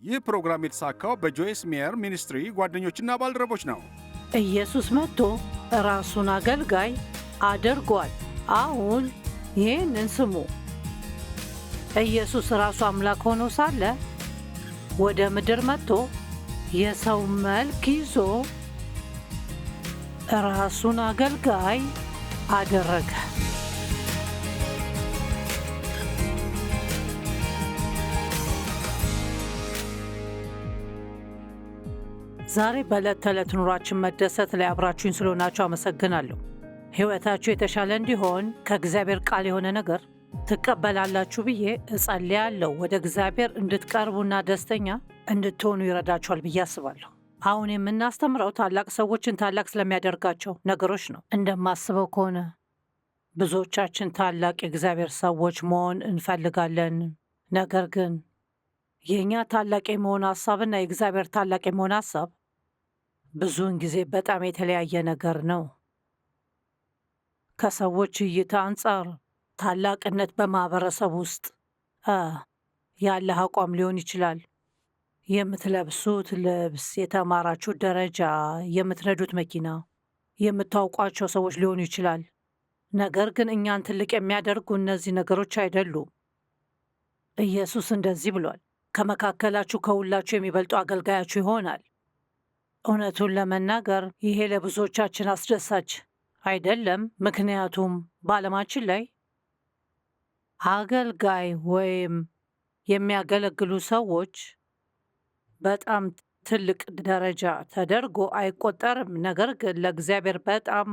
ይህ ፕሮግራም የተሳካው በጆይስ ሜየር ሚኒስትሪ ጓደኞችና ባልደረቦች ነው። ኢየሱስ መጥቶ ራሱን አገልጋይ አድርጓል። አሁን ይህንን ስሙ። ኢየሱስ ራሱ አምላክ ሆኖ ሳለ ወደ ምድር መጥቶ የሰው መልክ ይዞ ራሱን አገልጋይ አደረገ። ዛሬ በዕለት ተዕለት ኑሯችን መደሰት ላይ አብራችሁኝ ስለሆናችሁ አመሰግናለሁ። ሕይወታችሁ የተሻለ እንዲሆን ከእግዚአብሔር ቃል የሆነ ነገር ትቀበላላችሁ ብዬ እጸልያለሁ። ወደ እግዚአብሔር እንድትቀርቡና ደስተኛ እንድትሆኑ ይረዳችኋል ብዬ አስባለሁ። አሁን የምናስተምረው ታላቅ ሰዎችን ታላቅ ስለሚያደርጋቸው ነገሮች ነው። እንደማስበው ከሆነ ብዙዎቻችን ታላቅ የእግዚአብሔር ሰዎች መሆን እንፈልጋለን። ነገር ግን የእኛ ታላቅ የመሆን ሀሳብና የእግዚአብሔር ታላቅ የመሆን ሀሳብ ብዙውን ጊዜ በጣም የተለያየ ነገር ነው። ከሰዎች እይታ አንጻር ታላቅነት በማህበረሰብ ውስጥ ያለህ አቋም ሊሆን ይችላል። የምትለብሱት ልብስ፣ የተማራችሁት ደረጃ፣ የምትነዱት መኪና፣ የምታውቋቸው ሰዎች ሊሆኑ ይችላል። ነገር ግን እኛን ትልቅ የሚያደርጉ እነዚህ ነገሮች አይደሉም። ኢየሱስ እንደዚህ ብሏል፣ ከመካከላችሁ ከሁላችሁ የሚበልጡ አገልጋያችሁ ይሆናል። እውነቱን ለመናገር ይሄ ለብዙዎቻችን አስደሳች አይደለም። ምክንያቱም በዓለማችን ላይ አገልጋይ ወይም የሚያገለግሉ ሰዎች በጣም ትልቅ ደረጃ ተደርጎ አይቆጠርም። ነገር ግን ለእግዚአብሔር በጣም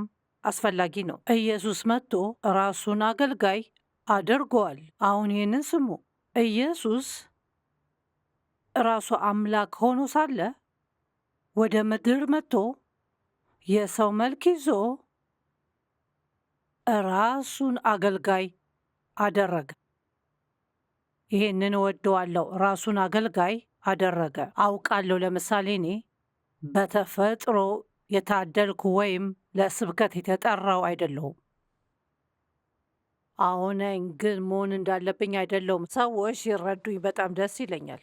አስፈላጊ ነው። ኢየሱስ መጥቶ ራሱን አገልጋይ አድርጓል። አሁን ይህንን ስሙ። ኢየሱስ ራሱ አምላክ ሆኖ ሳለ ወደ ምድር መጥቶ የሰው መልክ ይዞ ራሱን አገልጋይ አደረገ። ይሄንን እወደዋለሁ። ራሱን አገልጋይ አደረገ። አውቃለሁ። ለምሳሌ እኔ በተፈጥሮ የታደልኩ ወይም ለስብከት የተጠራው አይደለሁም። አሁን ግን መሆን እንዳለብኝ አይደለሁም። ሰዎች ሲረዱኝ በጣም ደስ ይለኛል።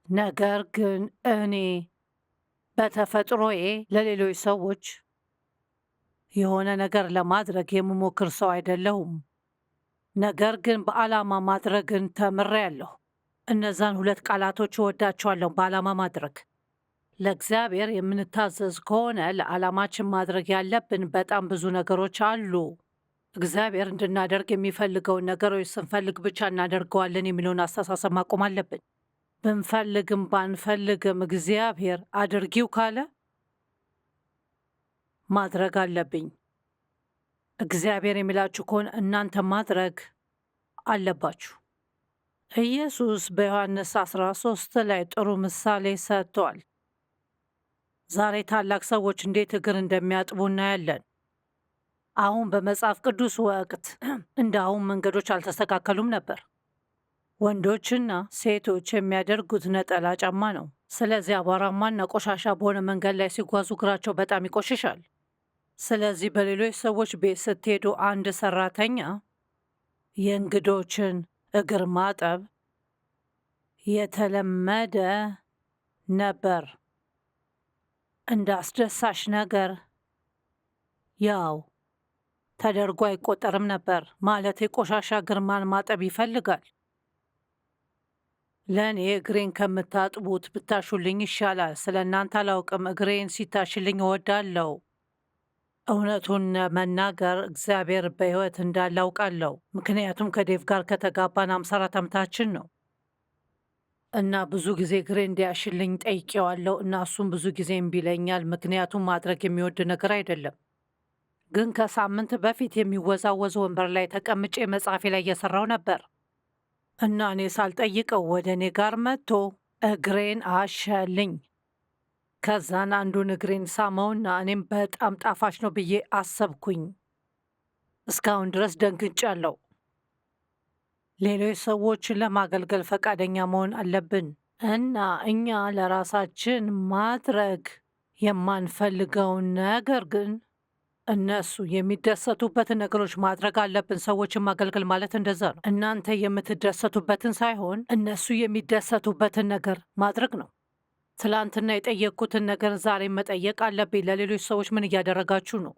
ነገር ግን እኔ በተፈጥሮዬ ለሌሎች ሰዎች የሆነ ነገር ለማድረግ የምሞክር ሰው አይደለሁም። ነገር ግን በዓላማ ማድረግን ተምሬያለሁ። እነዛን ሁለት ቃላቶች እወዳቸዋለሁ። በዓላማ ማድረግ። ለእግዚአብሔር የምንታዘዝ ከሆነ ለዓላማችን ማድረግ ያለብን በጣም ብዙ ነገሮች አሉ። እግዚአብሔር እንድናደርግ የሚፈልገውን ነገሮች ስንፈልግ ብቻ እናደርገዋለን የሚለውን አስተሳሰብ ማቆም አለብን። ብንፈልግም ባንፈልግም እግዚአብሔር አድርጊው ካለ ማድረግ አለብኝ። እግዚአብሔር የሚላችሁ ከሆነ እናንተ ማድረግ አለባችሁ። ኢየሱስ በዮሐንስ 13 ላይ ጥሩ ምሳሌ ሰጥቷል። ዛሬ ታላቅ ሰዎች እንዴት እግር እንደሚያጥቡ እናያለን። አሁን በመጽሐፍ ቅዱስ ወቅት እንደ አሁን መንገዶች አልተስተካከሉም ነበር። ወንዶችና ሴቶች የሚያደርጉት ነጠላ ጫማ ነው። ስለዚህ አቧራማና ቆሻሻ በሆነ መንገድ ላይ ሲጓዙ እግራቸው በጣም ይቆሽሻል። ስለዚህ በሌሎች ሰዎች ቤት ስትሄዱ አንድ ሰራተኛ የእንግዶችን እግር ማጠብ የተለመደ ነበር። እንደ አስደሳች ነገር ያው ተደርጎ አይቆጠርም ነበር። ማለት የቆሻሻ እግርማን ማጠብ ይፈልጋል። ለእኔ እግሬን ከምታጥቡት ብታሹልኝ ይሻላል። ስለ እናንተ አላውቅም። እግሬን ሲታሽልኝ እወዳለሁ። እውነቱን መናገር እግዚአብሔር በሕይወት እንዳለ አውቃለሁ። ምክንያቱም ከዴቭ ጋር ከተጋባን 54 ዓመታችን ነው እና ብዙ ጊዜ እግሬ እንዲያሽልኝ ጠይቄዋለሁ እና እሱም ብዙ ጊዜ እምቢ ይለኛል። ምክንያቱም ማድረግ የሚወድ ነገር አይደለም። ግን ከሳምንት በፊት የሚወዛወዝ ወንበር ላይ ተቀምጬ መጽሐፌ ላይ እየሰራው ነበር እና እኔ ሳልጠይቀው ወደ እኔ ጋር መጥቶ እግሬን አሸልኝ። ከዛን አንዱን እግሬን ሳመውና እኔም በጣም ጣፋጭ ነው ብዬ አሰብኩኝ። እስካሁን ድረስ ደንግጫለሁ። ሌሎች ሰዎችን ለማገልገል ፈቃደኛ መሆን አለብን እና እኛ ለራሳችን ማድረግ የማንፈልገውን ነገር ግን እነሱ የሚደሰቱበትን ነገሮች ማድረግ አለብን። ሰዎችን ማገልገል ማለት እንደዛ ነው። እናንተ የምትደሰቱበትን ሳይሆን እነሱ የሚደሰቱበትን ነገር ማድረግ ነው። ትላንትና የጠየቅኩትን ነገር ዛሬ መጠየቅ አለብኝ። ለሌሎች ሰዎች ምን እያደረጋችሁ ነው?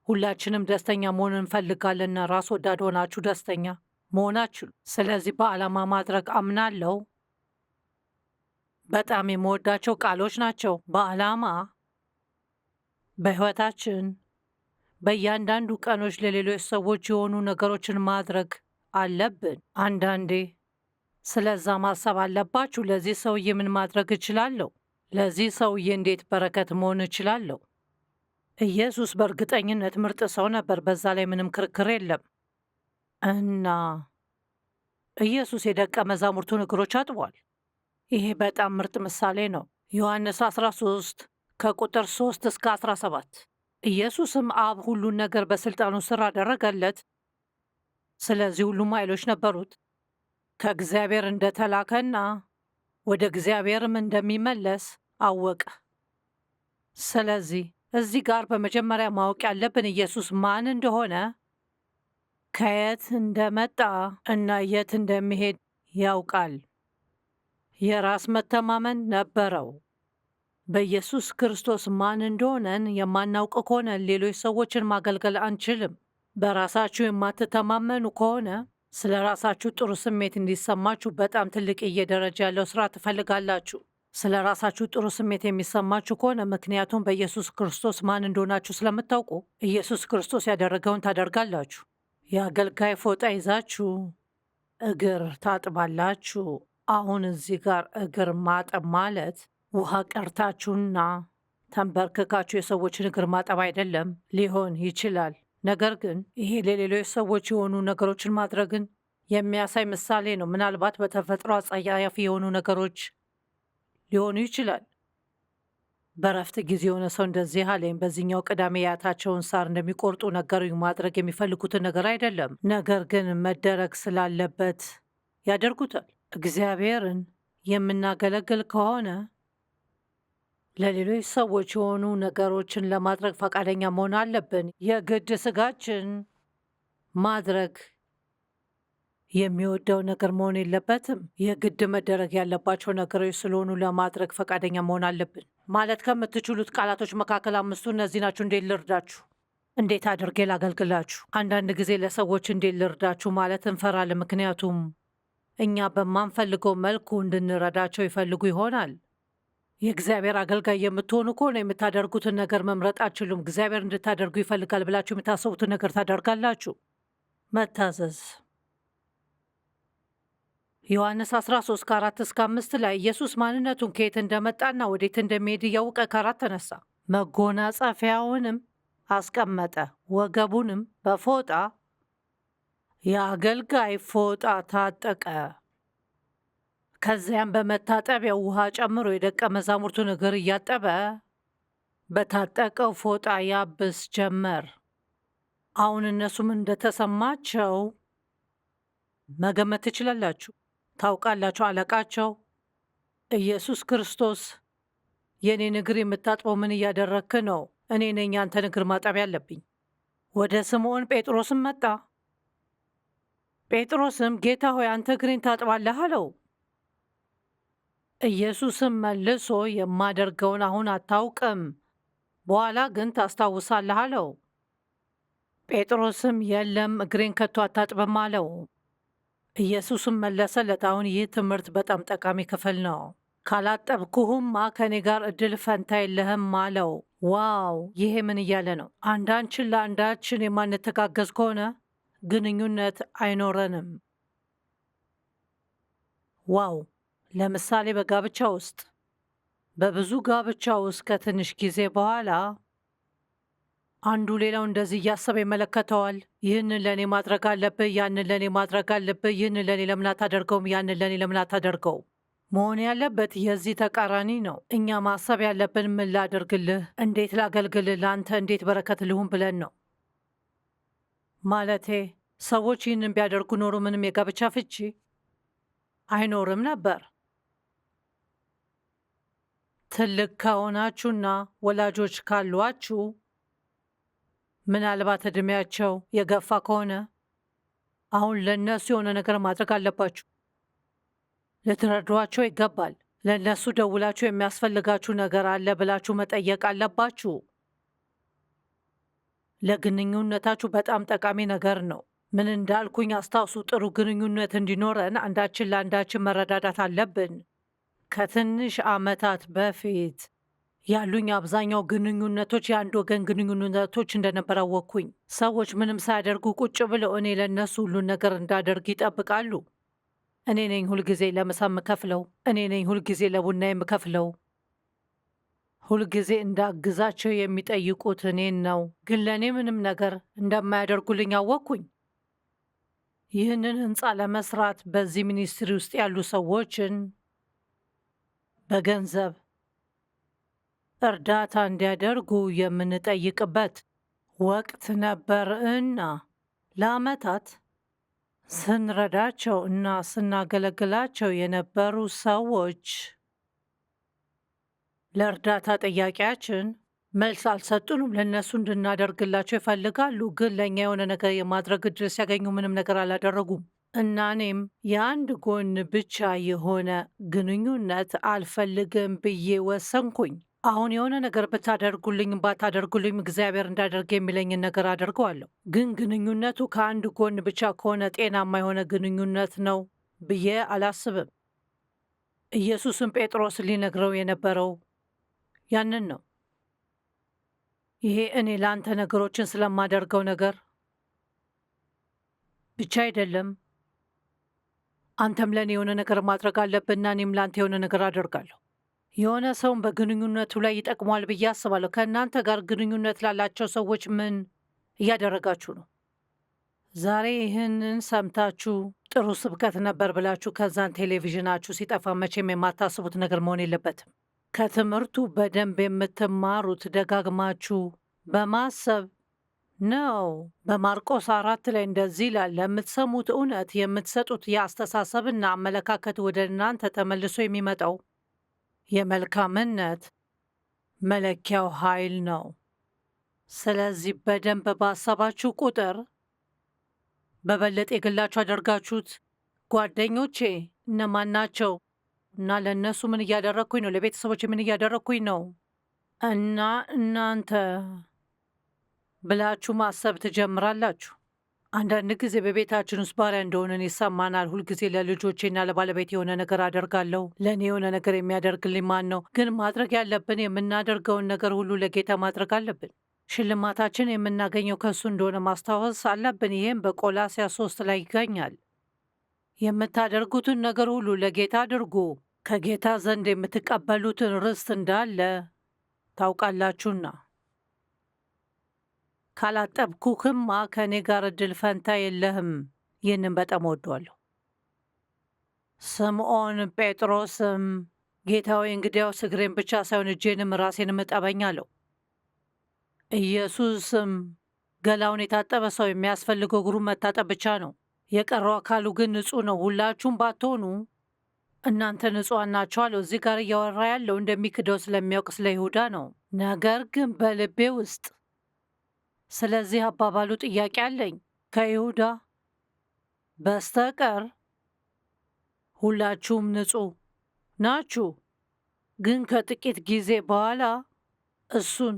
ሁላችንም ደስተኛ መሆን እንፈልጋለንና ራስ ወዳድ ሆናችሁ ደስተኛ መሆናችሁ። ስለዚህ በዓላማ ማድረግ አምናለሁ። በጣም የምወዳቸው ቃሎች ናቸው። በዓላማ በሕይወታችን በእያንዳንዱ ቀኖች ለሌሎች ሰዎች የሆኑ ነገሮችን ማድረግ አለብን። አንዳንዴ ስለዛ ማሰብ አለባችሁ። ለዚህ ሰውዬ ምን ማድረግ እችላለሁ? ለዚህ ሰውዬ እንዴት በረከት መሆን እችላለሁ? ኢየሱስ በእርግጠኝነት ምርጥ ሰው ነበር። በዛ ላይ ምንም ክርክር የለም። እና ኢየሱስ የደቀ መዛሙርቱን እግሮች አጥቧል። ይሄ በጣም ምርጥ ምሳሌ ነው። ዮሐንስ 13 ከቁጥር 3 እስከ 17 ኢየሱስም አብ ሁሉን ነገር በሥልጣኑ ስር አደረገለት። ስለዚህ ሁሉም ኃይሎች ነበሩት። ከእግዚአብሔር እንደተላከና ወደ እግዚአብሔርም እንደሚመለስ አወቀ። ስለዚህ እዚህ ጋር በመጀመሪያ ማወቅ ያለብን ኢየሱስ ማን እንደሆነ፣ ከየት እንደመጣ እና የት እንደሚሄድ ያውቃል። የራስ መተማመን ነበረው። በኢየሱስ ክርስቶስ ማን እንደሆነን የማናውቅ ከሆነ ሌሎች ሰዎችን ማገልገል አንችልም። በራሳችሁ የማትተማመኑ ከሆነ ስለ ራሳችሁ ጥሩ ስሜት እንዲሰማችሁ በጣም ትልቅዬ ደረጃ ያለው ስራ ትፈልጋላችሁ። ስለ ራሳችሁ ጥሩ ስሜት የሚሰማችሁ ከሆነ ምክንያቱም በኢየሱስ ክርስቶስ ማን እንደሆናችሁ ስለምታውቁ ኢየሱስ ክርስቶስ ያደረገውን ታደርጋላችሁ። የአገልጋይ ፎጣ ይዛችሁ እግር ታጥባላችሁ። አሁን እዚህ ጋር እግር ማጠብ ማለት ውሃ ቀርታችሁና ተንበርክካችሁ የሰዎችን እግር ማጠብ አይደለም። ሊሆን ይችላል፣ ነገር ግን ይሄ ለሌሎች ሰዎች የሆኑ ነገሮችን ማድረግን የሚያሳይ ምሳሌ ነው። ምናልባት በተፈጥሮ አጸያፊ የሆኑ ነገሮች ሊሆኑ ይችላል። በረፍት ጊዜ የሆነ ሰው እንደዚህ አለኝ፣ በዚህኛው ቅዳሜ ያታቸውን ሳር እንደሚቆርጡ ነገሩኝ። ማድረግ የሚፈልጉትን ነገር አይደለም፣ ነገር ግን መደረግ ስላለበት ያደርጉታል። እግዚአብሔርን የምናገለግል ከሆነ ለሌሎች ሰዎች የሆኑ ነገሮችን ለማድረግ ፈቃደኛ መሆን አለብን። የግድ ስጋችን ማድረግ የሚወደው ነገር መሆን የለበትም። የግድ መደረግ ያለባቸው ነገሮች ስለሆኑ ለማድረግ ፈቃደኛ መሆን አለብን። ማለት ከምትችሉት ቃላቶች መካከል አምስቱ እነዚህ ናቸው። እንዴት ልርዳችሁ? እንዴት አድርጌ ላገልግላችሁ? አንዳንድ ጊዜ ለሰዎች እንዴት ልርዳችሁ ማለት እንፈራለን፣ ምክንያቱም እኛ በማንፈልገው መልኩ እንድንረዳቸው ይፈልጉ ይሆናል። የእግዚአብሔር አገልጋይ የምትሆኑ ከሆነ የምታደርጉትን ነገር መምረጥ አትችሉም። እግዚአብሔር እንድታደርጉ ይፈልጋል ብላችሁ የምታስቡትን ነገር ታደርጋላችሁ። መታዘዝ። ዮሐንስ 13 ከ4 እስከ 5 ላይ ኢየሱስ ማንነቱን ከየት እንደመጣና ወዴት እንደሚሄድ እያወቀ ከራት ተነሳ። መጎናጸፊያውንም አስቀመጠ፣ ወገቡንም በፎጣ የአገልጋይ ፎጣ ታጠቀ። ከዚያም በመታጠቢያው ውሃ ጨምሮ የደቀ መዛሙርቱን እግር እያጠበ በታጠቀው ፎጣ ያብስ ጀመር። አሁን እነሱም እንደተሰማቸው መገመት ትችላላችሁ። ታውቃላችሁ፣ አለቃቸው ኢየሱስ ክርስቶስ የእኔን እግር የምታጥበው ምን እያደረግክ ነው? እኔ ነኝ ያንተን እግር ማጠብ ያለብኝ። ወደ ስምዖን ጴጥሮስም መጣ። ጴጥሮስም ጌታ ሆይ አንተ እግሬን ታጥባለህ አለው። ኢየሱስም መልሶ የማደርገውን አሁን አታውቅም፣ በኋላ ግን ታስታውሳለህ አለው። ጴጥሮስም የለም እግሬን ከቶ አታጥብም አለው። ኢየሱስም መለሰለት፣ አሁን ይህ ትምህርት በጣም ጠቃሚ ክፍል ነው። ካላጠብኩህማ ከእኔ ጋር እድል ፈንታ የለህም አለው። ዋው! ይሄ ምን እያለ ነው? አንዳችን ለአንዳችን የማንተጋገዝ ከሆነ ግንኙነት አይኖረንም። ዋው! ለምሳሌ በጋብቻ ውስጥ በብዙ ጋብቻ ውስጥ ከትንሽ ጊዜ በኋላ አንዱ ሌላው እንደዚህ እያሰበ ይመለከተዋል። ይህንን ለእኔ ማድረግ አለብህ፣ ያንን ለእኔ ማድረግ አለብህ፣ ይህንን ለእኔ ለምን አታደርገውም፣ ያንን ለእኔ ለምን አታደርገው። መሆን ያለበት የዚህ ተቃራኒ ነው። እኛ ማሰብ ያለብን ምን ላደርግልህ፣ እንዴት ላገልግልህ፣ ለአንተ እንዴት በረከት ልሁን ብለን ነው። ማለቴ ሰዎች ይህንን ቢያደርጉ ኖሮ ምንም የጋብቻ ፍቺ አይኖርም ነበር። ትልቅ ከሆናችሁና ወላጆች ካሏችሁ ምናልባት ዕድሜያቸው የገፋ ከሆነ አሁን ለእነሱ የሆነ ነገር ማድረግ አለባችሁ። ልትረዷቸው ይገባል። ለእነሱ ደውላችሁ የሚያስፈልጋችሁ ነገር አለ ብላችሁ መጠየቅ አለባችሁ። ለግንኙነታችሁ በጣም ጠቃሚ ነገር ነው። ምን እንዳልኩኝ አስታውሱ። ጥሩ ግንኙነት እንዲኖረን አንዳችን ለአንዳችን መረዳዳት አለብን። ከትንሽ ዓመታት በፊት ያሉኝ አብዛኛው ግንኙነቶች የአንድ ወገን ግንኙነቶች እንደነበር አወቅኩኝ። ሰዎች ምንም ሳያደርጉ ቁጭ ብለው እኔ ለእነሱ ሁሉን ነገር እንዳደርግ ይጠብቃሉ። እኔ ነኝ ሁልጊዜ ለምሳ የምከፍለው፣ እኔ ነኝ ሁልጊዜ ለቡና የምከፍለው። ሁልጊዜ እንዳግዛቸው የሚጠይቁት እኔን ነው፣ ግን ለእኔ ምንም ነገር እንደማያደርጉልኝ አወቅኩኝ። ይህንን ህንፃ ለመስራት በዚህ ሚኒስትሪ ውስጥ ያሉ ሰዎችን በገንዘብ እርዳታ እንዲያደርጉ የምንጠይቅበት ወቅት ነበር እና ለዓመታት ስንረዳቸው እና ስናገለግላቸው የነበሩ ሰዎች ለእርዳታ ጥያቄያችን መልስ አልሰጡንም። ለእነሱ እንድናደርግላቸው ይፈልጋሉ፣ ግን ለእኛ የሆነ ነገር የማድረግ እድል ሲያገኙ ምንም ነገር አላደረጉም። እና እኔም የአንድ ጎን ብቻ የሆነ ግንኙነት አልፈልግም ብዬ ወሰንኩኝ። አሁን የሆነ ነገር ብታደርጉልኝ ባታደርጉልኝ እግዚአብሔር እንዳደርግ የሚለኝን ነገር አደርገዋለሁ። ግን ግንኙነቱ ከአንድ ጎን ብቻ ከሆነ ጤናማ የሆነ ግንኙነት ነው ብዬ አላስብም። ኢየሱስም ጴጥሮስ ሊነግረው የነበረው ያንን ነው። ይሄ እኔ ለአንተ ነገሮችን ስለማደርገው ነገር ብቻ አይደለም፣ አንተም ለእኔ የሆነ ነገር ማድረግ አለብና እኔም ለአንተ የሆነ ነገር አደርጋለሁ። የሆነ ሰውን በግንኙነቱ ላይ ይጠቅሟል ብዬ አስባለሁ። ከእናንተ ጋር ግንኙነት ላላቸው ሰዎች ምን እያደረጋችሁ ነው? ዛሬ ይህንን ሰምታችሁ ጥሩ ስብከት ነበር ብላችሁ ከዛን ቴሌቪዥናችሁ ሲጠፋ መቼም የማታስቡት ነገር መሆን የለበትም። ከትምህርቱ በደንብ የምትማሩት ደጋግማችሁ በማሰብ ነው። በማርቆስ 4 ላይ እንደዚህ ይላል፣ ለምትሰሙት እውነት የምትሰጡት የአስተሳሰብና አመለካከት ወደ እናንተ ተመልሶ የሚመጣው የመልካምነት መለኪያው ኃይል ነው። ስለዚህ በደንብ ባሰባችሁ ቁጥር በበለጠ የግላችሁ አደርጋችሁት። ጓደኞቼ እነማን ናቸው እና ለእነሱ ምን እያደረግኩኝ ነው? ለቤተሰቦች ምን እያደረግኩኝ ነው? እና እናንተ ብላችሁ ማሰብ ትጀምራላችሁ። አንዳንድ ጊዜ በቤታችን ውስጥ ባሪያ እንደሆነን ይሰማናል። ሁልጊዜ ለልጆቼና ለባለቤት የሆነ ነገር አደርጋለሁ። ለእኔ የሆነ ነገር የሚያደርግልኝ ማን ነው? ግን ማድረግ ያለብን የምናደርገውን ነገር ሁሉ ለጌታ ማድረግ አለብን። ሽልማታችን የምናገኘው ከእሱ እንደሆነ ማስታወስ አለብን። ይህም በቆላስይስ 3 ላይ ይገኛል። የምታደርጉትን ነገር ሁሉ ለጌታ አድርጉ፣ ከጌታ ዘንድ የምትቀበሉትን ርስት እንዳለ ታውቃላችሁና። ካላጠብኩህማ ከእኔ ጋር እድል ፈንታ የለህም። ይህንን በጣም ወዷለሁ። ስምዖን ጴጥሮስም ጌታ ሆይ እንግዲያውስ እግሬን ብቻ ሳይሆን እጄንም ራሴንም እጠበኝ አለው። ኢየሱስም ገላውን የታጠበ ሰው የሚያስፈልገው እግሩን መታጠብ ብቻ ነው፣ የቀረው አካሉ ግን ንጹሕ ነው። ሁላችሁም ባትሆኑ እናንተ ንጹሐን ናችሁ አለው። እዚህ ጋር እያወራ ያለው እንደሚክደው ስለሚያውቅ ስለ ይሁዳ ነው። ነገር ግን በልቤ ውስጥ ስለዚህ አባባሉ ጥያቄ አለኝ። ከይሁዳ በስተቀር ሁላችሁም ንጹሕ ናችሁ። ግን ከጥቂት ጊዜ በኋላ እሱን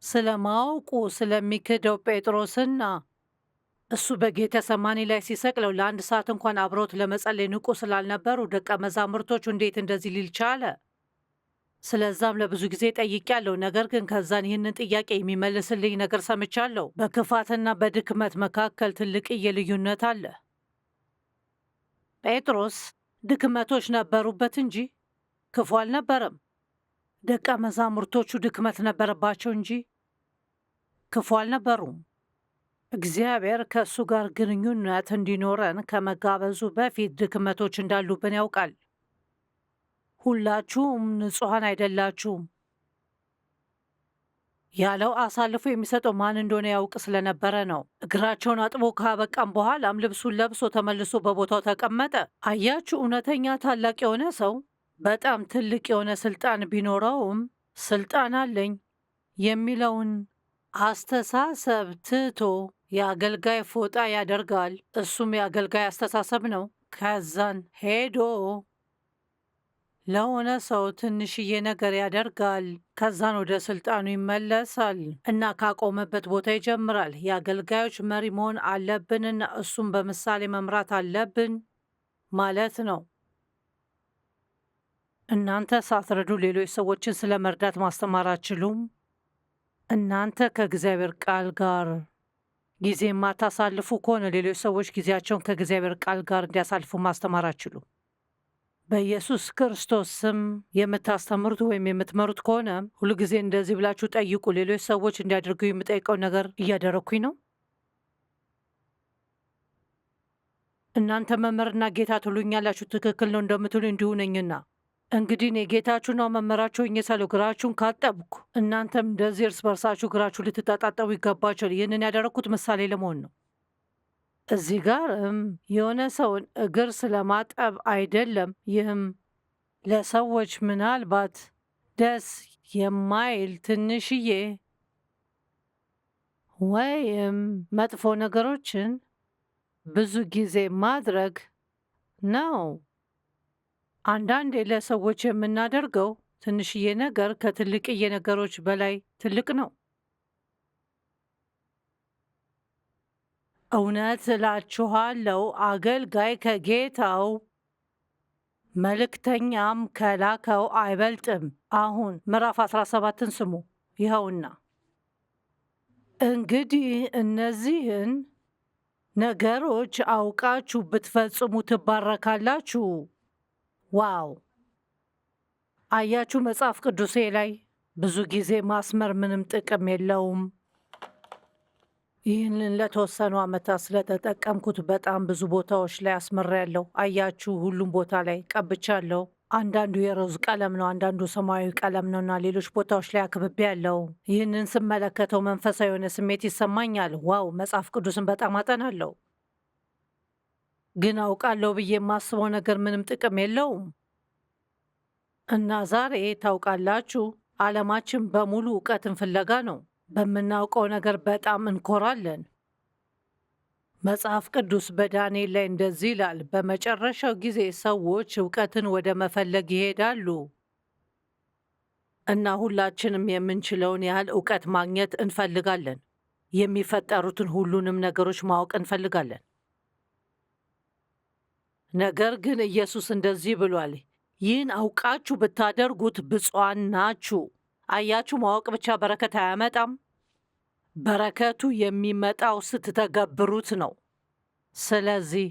ስለማወቁ ስለሚክደው ጴጥሮስና እሱ በጌተሰማኒ ላይ ሲሰቅለው ለአንድ ሰዓት እንኳን አብረውት ለመጸለይ ንቁ ስላልነበሩ ደቀ መዛሙርቶቹ እንዴት እንደዚህ ሊል ቻለ? ስለዛም ለብዙ ጊዜ ጠይቄያለሁ። ነገር ግን ከዛን ይህንን ጥያቄ የሚመልስልኝ ነገር ሰምቻለሁ። በክፋትና በድክመት መካከል ትልቅዬ ልዩነት አለ። ጴጥሮስ ድክመቶች ነበሩበት እንጂ ክፉ አልነበረም። ደቀ መዛሙርቶቹ ድክመት ነበረባቸው እንጂ ክፉ አልነበሩም። እግዚአብሔር ከእሱ ጋር ግንኙነት እንዲኖረን ከመጋበዙ በፊት ድክመቶች እንዳሉብን ያውቃል። ሁላችሁም ንጹሐን አይደላችሁም ያለው አሳልፎ የሚሰጠው ማን እንደሆነ ያውቅ ስለነበረ ነው። እግራቸውን አጥቦ ካበቃም በኋላም ልብሱን ለብሶ ተመልሶ በቦታው ተቀመጠ። አያችሁ፣ እውነተኛ ታላቅ የሆነ ሰው በጣም ትልቅ የሆነ ስልጣን ቢኖረውም ስልጣን አለኝ የሚለውን አስተሳሰብ ትቶ የአገልጋይ ፎጣ ያደርጋል። እሱም የአገልጋይ አስተሳሰብ ነው። ከዛን ሄዶ ለሆነ ሰው ትንሽዬ ነገር ያደርጋል። ከዛን ወደ ስልጣኑ ይመለሳል እና ካቆመበት ቦታ ይጀምራል። የአገልጋዮች መሪ መሆን አለብንና እሱም በምሳሌ መምራት አለብን ማለት ነው። እናንተ ሳትረዱ ሌሎች ሰዎችን ስለ መርዳት ማስተማር አትችሉም። እናንተ ከእግዚአብሔር ቃል ጋር ጊዜ የማታሳልፉ ከሆነ ሌሎች ሰዎች ጊዜያቸውን ከእግዚአብሔር ቃል ጋር እንዲያሳልፉ ማስተማር አትችሉም። በኢየሱስ ክርስቶስ ስም የምታስተምሩት ወይም የምትመሩት ከሆነ ሁሉ ጊዜ እንደዚህ ብላችሁ ጠይቁ። ሌሎች ሰዎች እንዲያደርጉ የምጠይቀው ነገር እያደረግኩኝ ነው? እናንተ መምህርና ጌታ ትሉኛላችሁ። ትክክል ነው እንደምትሉ እንዲሁ ነኝና እንግዲህ እኔ ጌታችሁና መምህራችሁ ሆኜ ሳለሁ እግራችሁን ካጠብኩ እናንተም እንደዚህ እርስ በርሳችሁ እግራችሁ ልትታጣጠቡ ይገባችኋል። ይህንን ያደረግኩት ምሳሌ ለመሆን ነው። እዚህ ጋርም የሆነ ሰውን እግር ስለማጠብ አይደለም። ይህም ለሰዎች ምናልባት ደስ የማይል ትንሽዬ ወይም መጥፎ ነገሮችን ብዙ ጊዜ ማድረግ ነው። አንዳንዴ ለሰዎች የምናደርገው ትንሽዬ ነገር ከትልቅዬ ነገሮች በላይ ትልቅ ነው። እውነት እላችኋለሁ አገልጋይ ከጌታው መልእክተኛም ከላከው አይበልጥም። አሁን ምዕራፍ 17ን ስሙ። ይኸውና እንግዲህ እነዚህን ነገሮች አውቃችሁ ብትፈጽሙ ትባረካላችሁ። ዋው! አያችሁ፣ መጽሐፍ ቅዱሴ ላይ ብዙ ጊዜ ማስመር ምንም ጥቅም የለውም። ይህንን ለተወሰኑ ዓመታት ስለተጠቀምኩት በጣም ብዙ ቦታዎች ላይ አስምሬያለሁ። አያችሁ፣ ሁሉም ቦታ ላይ ቀብቻለሁ። አንዳንዱ የሮዝ ቀለም ነው፣ አንዳንዱ ሰማያዊ ቀለም ነው እና ሌሎች ቦታዎች ላይ አክብቤያለሁ። ይህንን ስመለከተው መንፈሳዊ የሆነ ስሜት ይሰማኛል። ዋው! መጽሐፍ ቅዱስን በጣም አጠናለሁ፣ ግን አውቃለሁ ብዬ የማስበው ነገር ምንም ጥቅም የለውም። እና ዛሬ ታውቃላችሁ፣ ዓለማችን በሙሉ እውቀትን ፍለጋ ነው። በምናውቀው ነገር በጣም እንኮራለን። መጽሐፍ ቅዱስ በዳንኤል ላይ እንደዚህ ይላል፣ በመጨረሻው ጊዜ ሰዎች እውቀትን ወደ መፈለግ ይሄዳሉ እና ሁላችንም የምንችለውን ያህል እውቀት ማግኘት እንፈልጋለን። የሚፈጠሩትን ሁሉንም ነገሮች ማወቅ እንፈልጋለን። ነገር ግን ኢየሱስ እንደዚህ ብሏል፣ ይህን አውቃችሁ ብታደርጉት ብፁዓን ናችሁ። አያችሁ፣ ማወቅ ብቻ በረከት አያመጣም። በረከቱ የሚመጣው ስትተገብሩት ነው። ስለዚህ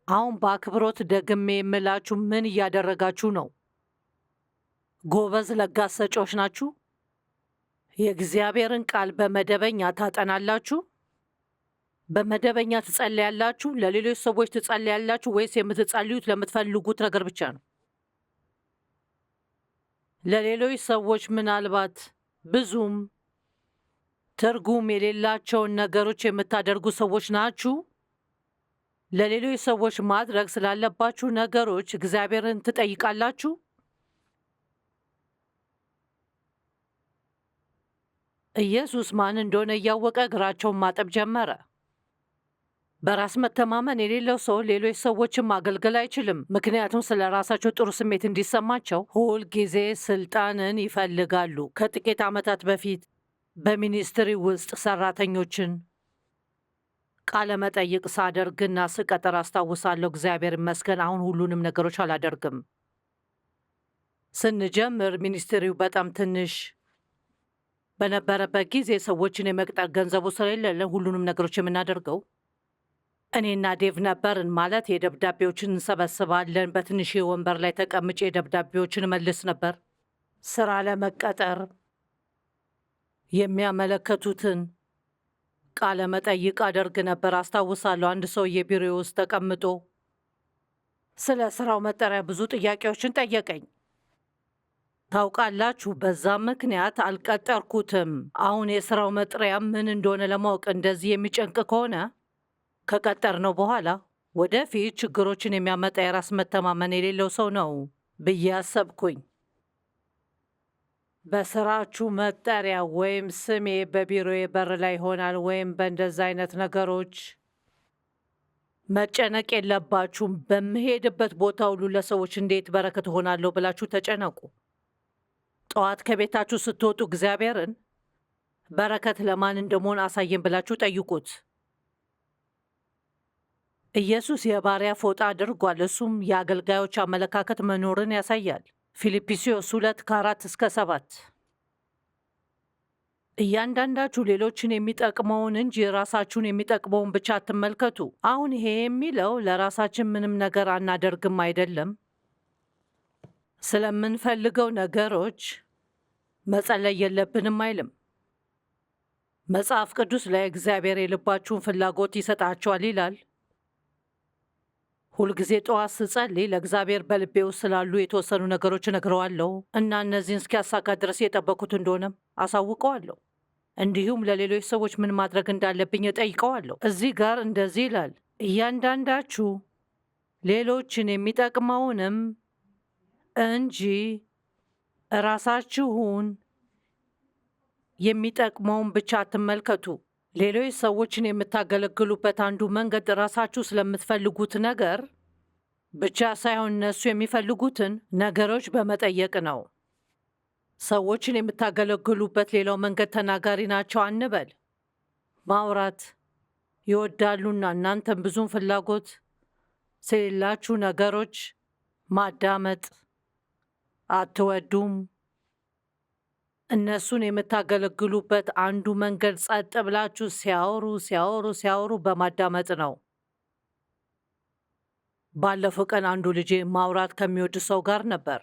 አሁን በአክብሮት ደግሜ የምላችሁ ምን እያደረጋችሁ ነው? ጎበዝ ለጋስ ሰጪዎች ናችሁ? የእግዚአብሔርን ቃል በመደበኛ ታጠናላችሁ? በመደበኛ ትጸልያላችሁ? ለሌሎች ሰዎች ትጸልያላችሁ ወይስ የምትጸልዩት ለምትፈልጉት ነገር ብቻ ነው? ለሌሎች ሰዎች ምናልባት ብዙም ትርጉም የሌላቸውን ነገሮች የምታደርጉ ሰዎች ናችሁ? ለሌሎች ሰዎች ማድረግ ስላለባችሁ ነገሮች እግዚአብሔርን ትጠይቃላችሁ? ኢየሱስ ማን እንደሆነ እያወቀ እግራቸውን ማጠብ ጀመረ። በራስ መተማመን የሌለው ሰው ሌሎች ሰዎችን ማገልገል አይችልም፣ ምክንያቱም ስለ ራሳቸው ጥሩ ስሜት እንዲሰማቸው ሁል ጊዜ ስልጣንን ይፈልጋሉ። ከጥቂት ዓመታት በፊት በሚኒስትሪ ውስጥ ሰራተኞችን ቃለ መጠይቅ ሳደርግና ስቀጥር አስታውሳለሁ። እግዚአብሔር ይመስገን አሁን ሁሉንም ነገሮች አላደርግም። ስንጀምር ሚኒስትሪው በጣም ትንሽ በነበረበት ጊዜ ሰዎችን የመቅጠር ገንዘቡ ስለሌለን ሁሉንም ነገሮች የምናደርገው እኔና ዴቭ ነበርን። ማለት የደብዳቤዎችን እንሰበስባለን። በትንሽ ወንበር ላይ ተቀምጬ ደብዳቤዎችን እመልስ ነበር። ስራ ለመቀጠር የሚያመለከቱትን ቃለ መጠይቅ አደርግ ነበር። አስታውሳለሁ አንድ ሰውዬ ቢሮ ውስጥ ተቀምጦ ስለ ስራው መጠሪያ ብዙ ጥያቄዎችን ጠየቀኝ። ታውቃላችሁ፣ በዛ ምክንያት አልቀጠርኩትም። አሁን የስራው መጥሪያ ምን እንደሆነ ለማወቅ እንደዚህ የሚጨንቅ ከሆነ ከቀጠርነው በኋላ ወደፊት ችግሮችን የሚያመጣ የራስ መተማመን የሌለው ሰው ነው ብዬ አሰብኩኝ። በስራችሁ መጠሪያ ወይም ስሜ በቢሮዬ በር ላይ ይሆናል ወይም በእንደዛ አይነት ነገሮች መጨነቅ የለባችሁም። በምሄድበት ቦታ ሁሉ ለሰዎች እንዴት በረከት እሆናለሁ ብላችሁ ተጨነቁ። ጠዋት ከቤታችሁ ስትወጡ እግዚአብሔርን በረከት ለማን እንደመሆን አሳየን ብላችሁ ጠይቁት። ኢየሱስ የባሪያ ፎጣ አድርጓል። እሱም የአገልጋዮች አመለካከት መኖርን ያሳያል። ፊልጵስዩስ 2:4-7 እያንዳንዳችሁ ሌሎችን የሚጠቅመውን እንጂ ራሳችሁን የሚጠቅመውን ብቻ አትመልከቱ። አሁን ይሄ የሚለው ለራሳችን ምንም ነገር አናደርግም አይደለም። ስለምንፈልገው ነገሮች መጸለይ የለብንም አይልም። መጽሐፍ ቅዱስ ላይ እግዚአብሔር የልባችሁን ፍላጎት ይሰጣችኋል ይላል። ሁልጊዜ ጠዋት ስጸልይ ለእግዚአብሔር በልቤ ውስጥ ስላሉ የተወሰኑ ነገሮች እነግረዋለሁ እና እነዚህን እስኪያሳካ ድረስ የጠበኩት እንደሆነም አሳውቀዋለሁ። እንዲሁም ለሌሎች ሰዎች ምን ማድረግ እንዳለብኝ እጠይቀዋለሁ። እዚህ ጋር እንደዚህ ይላል፣ እያንዳንዳችሁ ሌሎችን የሚጠቅመውንም እንጂ ራሳችሁን የሚጠቅመውን ብቻ አትመልከቱ። ሌሎች ሰዎችን የምታገለግሉበት አንዱ መንገድ ራሳችሁ ስለምትፈልጉት ነገር ብቻ ሳይሆን እነሱ የሚፈልጉትን ነገሮች በመጠየቅ ነው። ሰዎችን የምታገለግሉበት ሌላው መንገድ ተናጋሪ ናቸው አንበል። ማውራት ይወዳሉና እናንተም ብዙም ፍላጎት ስለሌላችሁ ነገሮች ማዳመጥ አትወዱም። እነሱን የምታገለግሉበት አንዱ መንገድ ጸጥ ብላችሁ ሲያወሩ በማዳመጥ ነው። ባለፈው ቀን አንዱ ልጄ ማውራት ከሚወድ ሰው ጋር ነበር።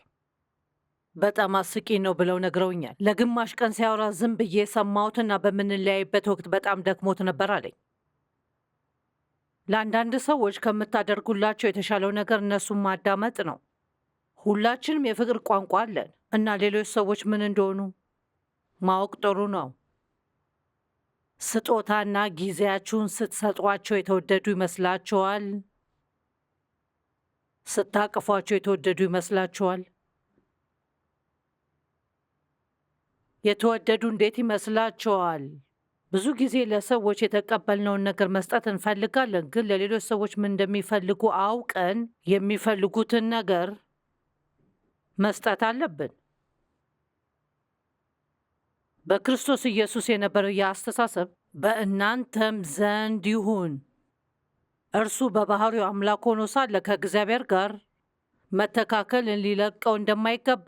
በጣም አስቂኝ ነው ብለው ነግረውኛል። ለግማሽ ቀን ሲያወራ ዝም ብዬ ሰማሁትና በምንለያይበት ወቅት በጣም ደክሞት ነበር አለኝ። ለአንዳንድ ሰዎች ከምታደርጉላቸው የተሻለው ነገር እነሱን ማዳመጥ ነው። ሁላችንም የፍቅር ቋንቋ አለን እና ሌሎች ሰዎች ምን እንደሆኑ ማወቅ ጥሩ ነው። ስጦታና ጊዜያችሁን ስትሰጧቸው የተወደዱ ይመስላችኋል? ስታቅፏቸው የተወደዱ ይመስላችኋል? የተወደዱ እንዴት ይመስላችኋል? ብዙ ጊዜ ለሰዎች የተቀበልነውን ነገር መስጠት እንፈልጋለን፣ ግን ለሌሎች ሰዎች ምን እንደሚፈልጉ አውቀን የሚፈልጉትን ነገር መስጠት አለብን። በክርስቶስ ኢየሱስ የነበረው የአስተሳሰብ በእናንተም ዘንድ ይሁን። እርሱ በባህሪው አምላክ ሆኖ ሳለ ከእግዚአብሔር ጋር መተካከልን ሊለቀው እንደማይገባ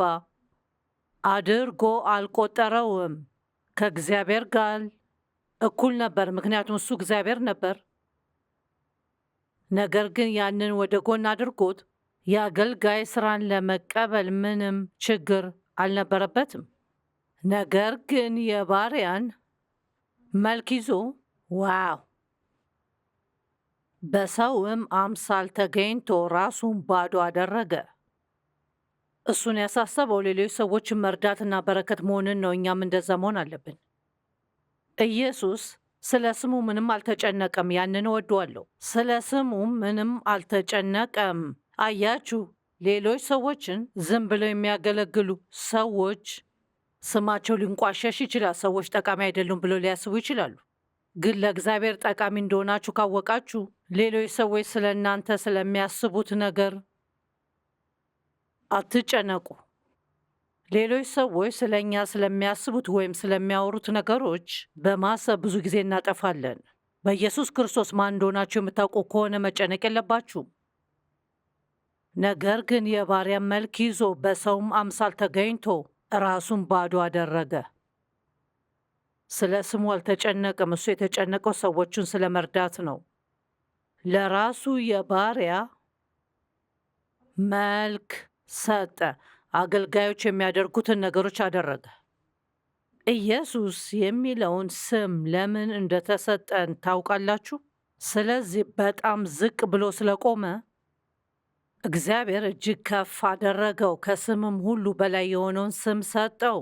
አድርጎ አልቆጠረውም። ከእግዚአብሔር ጋር እኩል ነበር፣ ምክንያቱም እሱ እግዚአብሔር ነበር። ነገር ግን ያንን ወደ ጎን አድርጎት የአገልጋይ ስራን ለመቀበል ምንም ችግር አልነበረበትም። ነገር ግን የባሪያን መልክ ይዞ በሰውም አምሳል ተገኝቶ ራሱን ባዶ አደረገ። እሱን ያሳሰበው ሌሎች ሰዎችን መርዳትና በረከት መሆንን ነው። እኛም እንደዛ መሆን አለብን። ኢየሱስ ስለ ስሙ ምንም አልተጨነቀም። ያንን እወደዋለሁ። ስለ ስሙ ምንም አልተጨነቀም። አያችሁ፣ ሌሎች ሰዎችን ዝም ብለው የሚያገለግሉ ሰዎች ስማቸው ሊንቋሸሽ ይችላል። ሰዎች ጠቃሚ አይደሉም ብለው ሊያስቡ ይችላሉ። ግን ለእግዚአብሔር ጠቃሚ እንደሆናችሁ ካወቃችሁ ሌሎች ሰዎች ስለ እናንተ ስለሚያስቡት ነገር አትጨነቁ። ሌሎች ሰዎች ስለ እኛ ስለሚያስቡት ወይም ስለሚያወሩት ነገሮች በማሰብ ብዙ ጊዜ እናጠፋለን። በኢየሱስ ክርስቶስ ማን እንደሆናችሁ የምታውቁ ከሆነ መጨነቅ የለባችሁም። ነገር ግን የባሪያን መልክ ይዞ በሰውም አምሳል ተገኝቶ ራሱን ባዶ አደረገ። ስለ ስሙ አልተጨነቅም። እሱ የተጨነቀው ሰዎቹን ስለ መርዳት ነው። ለራሱ የባሪያ መልክ ሰጠ። አገልጋዮች የሚያደርጉትን ነገሮች አደረገ። ኢየሱስ የሚለውን ስም ለምን እንደተሰጠን ታውቃላችሁ? ስለዚህ በጣም ዝቅ ብሎ ስለቆመ እግዚአብሔር እጅግ ከፍ አደረገው፣ ከስምም ሁሉ በላይ የሆነውን ስም ሰጠው።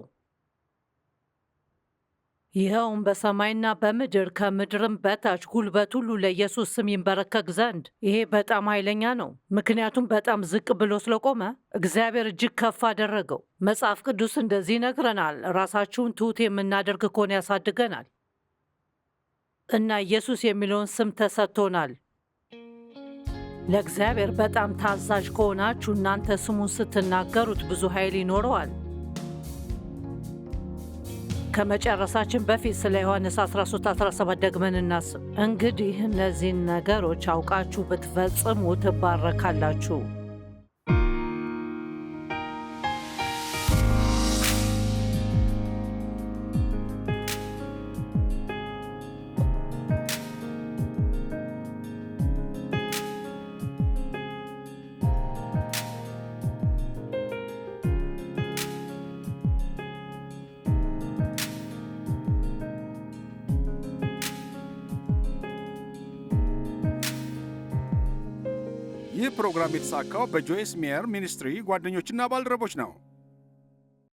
ይኸውም በሰማይና በምድር ከምድርም በታች ጉልበት ሁሉ ለኢየሱስ ስም ይንበረከክ ዘንድ። ይሄ በጣም ኃይለኛ ነው፣ ምክንያቱም በጣም ዝቅ ብሎ ስለቆመ እግዚአብሔር እጅግ ከፍ አደረገው። መጽሐፍ ቅዱስ እንደዚህ ይነግረናል፣ ራሳችሁን ትሑት የምናደርግ ከሆነ ያሳድገናል። እና ኢየሱስ የሚለውን ስም ተሰጥቶናል። ለእግዚአብሔር በጣም ታዛዥ ከሆናችሁ እናንተ ስሙን ስትናገሩት ብዙ ኃይል ይኖረዋል። ከመጨረሳችን በፊት ስለ ዮሐንስ 13:17 ደግመን እናስብ። እንግዲህ እነዚህን ነገሮች አውቃችሁ ብትፈጽሙ ትባረካላችሁ። ይህ ፕሮግራም የተሳካው በጆይስ ሜየር ሚኒስትሪ ጓደኞችና ባልደረቦች ነው።